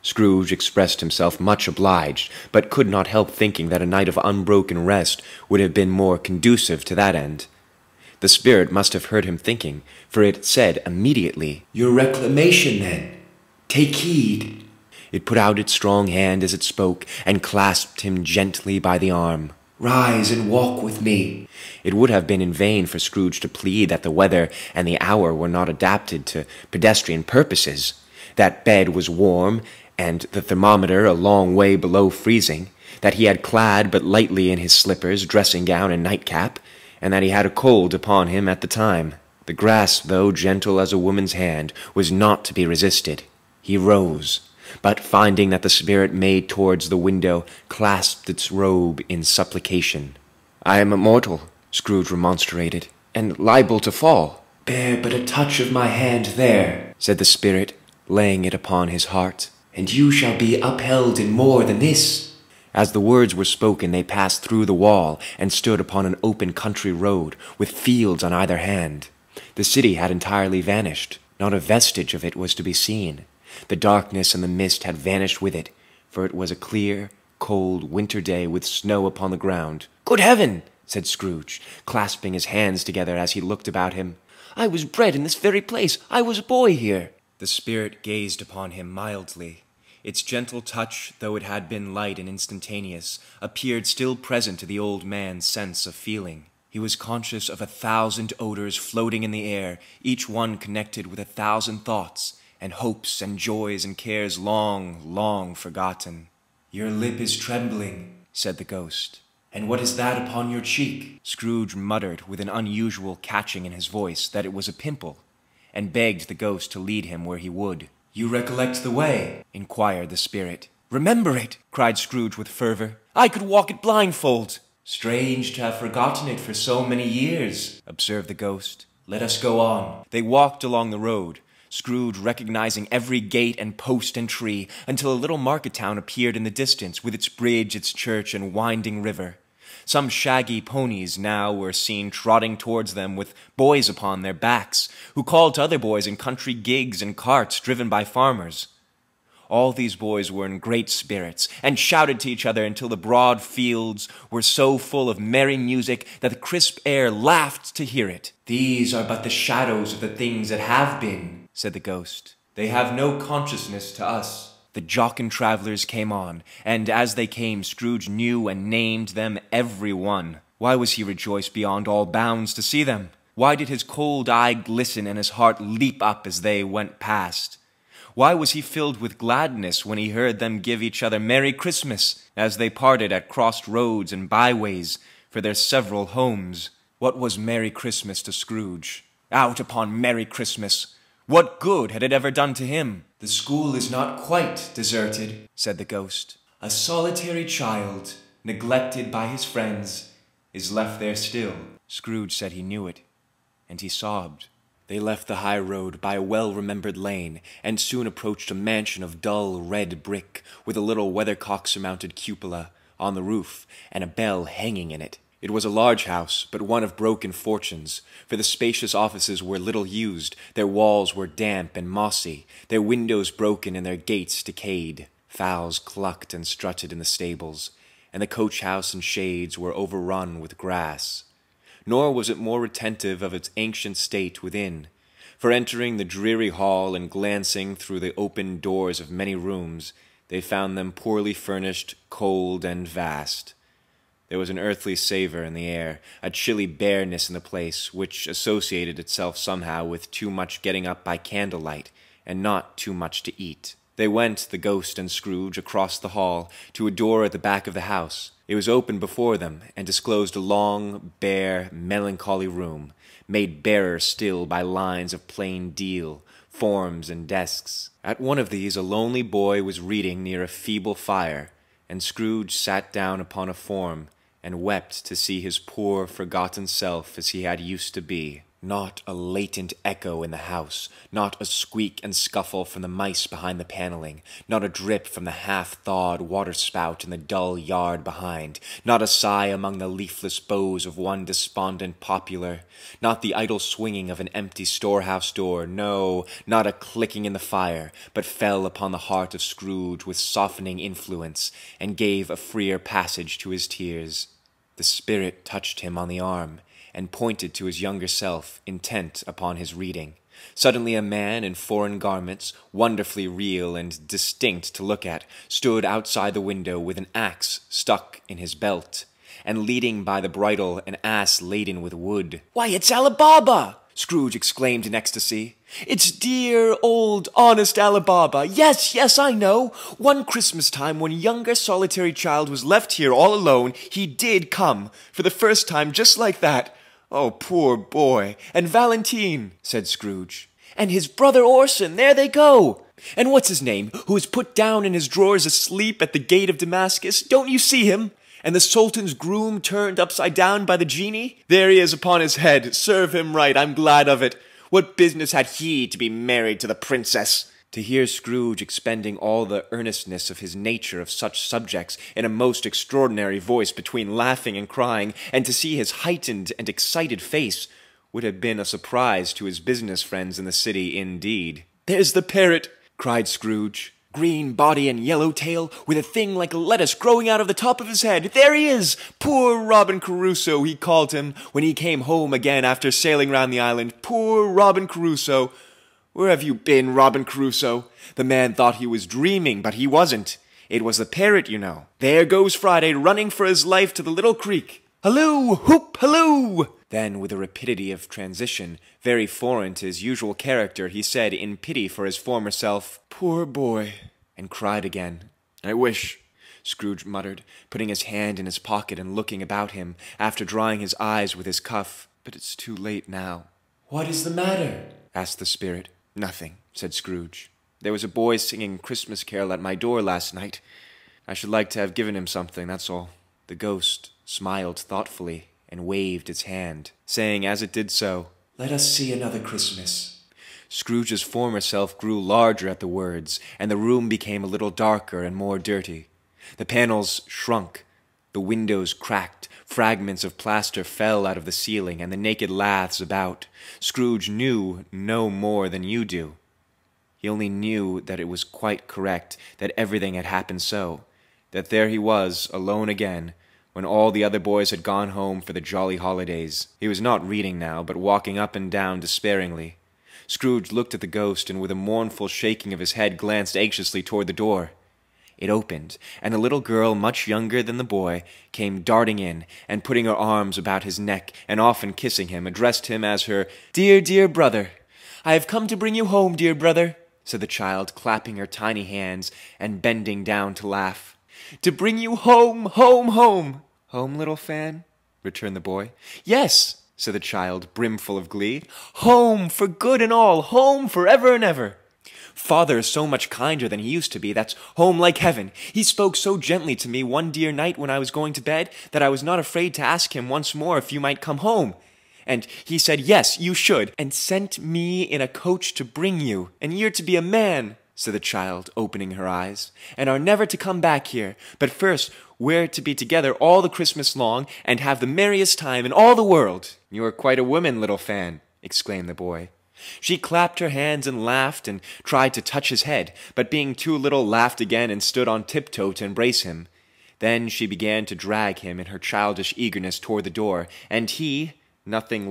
Scrooge expressed himself much obliged, but could not help thinking that a night of unbroken rest would have been more conducive to that end. The spirit must have heard him thinking, for it said immediately, "Your reclamation, then. Take heed." It put out its strong hand as it spoke, and clasped him gently by the arm. "Rise and walk with me." It would have been in vain for Scrooge to plead that the weather and the hour were not adapted to pedestrian purposes, that bed was warm, and the thermometer a long way below freezing, that he had clad but lightly in his slippers, dressing gown, and nightcap, and that he had a cold upon him at the time. The grasp, though gentle as a woman's hand, was not to be resisted. He rose, but finding that the spirit made towards the window, clasped its robe in supplication. "I am immortal," Scrooge remonstrated, "and liable to fall." "Bear but a touch of my hand there," said the spirit, laying it upon his heart, "and you shall be upheld in more than this." As the words were spoken, they passed through the wall, and stood upon an open country road, with fields on either hand. The city had entirely vanished. Not a vestige of it was to be seen. The darkness and the mist had vanished with it, for it was a clear, cold winter day with snow upon the ground. "Good heaven!" said Scrooge, clasping his hands together as he looked about him. "I was bred in this very place. I was a boy here." The spirit gazed upon him mildly. Its gentle touch, though it had been light and instantaneous, appeared still present to the old man's sense of feeling. He was conscious of 1,000 odors floating in the air, each one connected with 1,000 thoughts, and hopes and joys and cares long, long forgotten. "Your lip is trembling," said the ghost. "And what is that upon your cheek?" Scrooge muttered with an unusual catching in his voice that it was a pimple, and begged the ghost to lead him where he would. "You recollect the way?" inquired the spirit. "Remember it!" cried Scrooge with fervor. "I could walk it blindfold." "Strange to have forgotten it for so many years," observed the ghost. "Let us go on." They walked along the road, Scrooge recognizing every gate and post and tree, until a little market town appeared in the distance, with its bridge, its church, and winding river. Some shaggy ponies now were seen trotting towards them with boys upon their backs, who called to other boys in country gigs and carts driven by farmers. All these boys were in great spirits, and shouted to each other until the broad fields were so full of merry music that the crisp air laughed to hear it. "These are but the shadows of the things that have been," said the ghost. "They have no consciousness to us." The jocund travelers came on, and as they came, Scrooge knew and named them every one. Why was he rejoiced beyond all bounds to see them? Why did his cold eye glisten and his heart leap up as they went past? Why was he filled with gladness when he heard them give each other Merry Christmas as they parted at crossed roads and byways for their several homes? What was Merry Christmas to Scrooge? Out upon Merry Christmas! What good had it ever done to him? "The school is not quite deserted," said the ghost. "A solitary child, neglected by his friends, is left there still." Scrooge said he knew it, and he sobbed. They left the high road by a well-remembered lane, and soon approached a mansion of dull red brick, with a little weathercock-surmounted cupola on the roof, and a bell hanging in it. It was a large house, but one of broken fortunes, for the spacious offices were little used, their walls were damp and mossy, their windows broken and their gates decayed. Fowls clucked and strutted in the stables, and the coach-house and shades were overrun with grass. Nor was it more retentive of its ancient state within, for entering the dreary hall and glancing through the open doors of many rooms, they found them poorly furnished, cold, and vast. There was an earthly savor in the air, a chilly bareness in the place, which associated itself somehow with too much getting up by candlelight, and not too much to eat. They went, the ghost and Scrooge, across the hall, to a door at the back of the house. It was open before them, and disclosed a long, bare, melancholy room, made barer still by lines of plain deal, forms, and desks. At one of these a lonely boy was reading near a feeble fire, and Scrooge sat down upon a form, and wept to see his poor, forgotten self as he had used to be. Not a latent echo in the house, not a squeak and scuffle from the mice behind the paneling, not a drip from the half-thawed waterspout in the dull yard behind, not a sigh among the leafless boughs of one despondent poplar, not the idle swinging of an empty storehouse door, no, not a clicking in the fire, but fell upon the heart of Scrooge with softening influence, and gave a freer passage to his tears. The spirit touched him on the arm, and pointed to his younger self, intent upon his reading. Suddenly a man in foreign garments, wonderfully real and distinct to look at, stood outside the window with an axe stuck in his belt, and leading by the bridle an ass laden with wood. "Why, it's Alibaba!" Scrooge exclaimed in ecstasy. "It's dear, old, honest Alibaba. Yes, yes, I know. One Christmas time, when a younger solitary child was left here all alone, he did come, for the first time, just like that. Oh, poor boy. And Valentine," said Scrooge. "And his brother Orson, there they go. And what's his name, who was put down in his drawers asleep at the gate of Damascus? Don't you see him? And the Sultan's groom turned upside down by the genie? There he is upon his head. Serve him right, I'm glad of it. What business had he to be married to the princess?" To hear Scrooge expending all the earnestness of his nature of such subjects in a most extraordinary voice between laughing and crying, and to see his heightened and excited face, would have been a surprise to his business friends in the city indeed. "There's the parrot!" cried Scrooge. "Green body and yellow tail, with a thing like a lettuce growing out of the top of his head. There he is! Poor Robin Crusoe, he called him, when he came home again after sailing round the island. Poor Robin Crusoe! Where have you been, Robin Crusoe?" The man thought he was dreaming, but he wasn't. It was the parrot, you know. There goes Friday, running for his life to the little creek. "Halloo! Whoop! Halloo!" Then, with a rapidity of transition, very foreign to his usual character, he said, in pity for his former self, "Poor boy," and cried again. "I wish," Scrooge muttered, putting his hand in his pocket and looking about him, after drying his eyes with his cuff, "but it's too late now." "What is the matter?" asked the spirit. "Nothing," said Scrooge. "There was a boy singing a Christmas carol at my door last night. I should like to have given him something, that's all." The ghost smiled thoughtfully and waved its hand, saying as it did so, "Let us see another Christmas." Scrooge's former self grew larger at the words, and the room became a little darker and more dirty. The panels shrunk, the windows cracked, fragments of plaster fell out of the ceiling, and the naked laths about. Scrooge knew no more than you do. He only knew that it was quite correct, that everything had happened so, that there he was, alone again, when all the other boys had gone home for the jolly holidays. He was not reading now, but walking up and down despairingly. Scrooge looked at the ghost, and with a mournful shaking of his head glanced anxiously toward the door. It opened, and a little girl much younger than the boy came darting in, and putting her arms about his neck, and often kissing him, addressed him as her "Dear, dear brother." "I have come to bring you home, dear brother," said the child, clapping her tiny hands and bending down to laugh. "To bring you home, home, home." "Home, little Fan?" returned the boy. "Yes," said the child, brimful of glee. "Home, for good and all, home for ever and ever. Father is so much kinder than he used to be, that's home like heaven. He spoke so gently to me one dear night when I was going to bed, that I was not afraid to ask him once more if you might come home. And he said, yes, you should, and sent me in a coach to bring you, and you're to be a man," said the child, opening her eyes, "and are never to come back here, but first we're to be together all the Christmas long, and have the merriest time in all the world." "You are quite a woman, little Fan," exclaimed the boy. She clapped her hands and laughed, and tried to touch his head, but being too little laughed again and stood on tiptoe to embrace him. Then she began to drag him in her childish eagerness toward the door, and he, nothing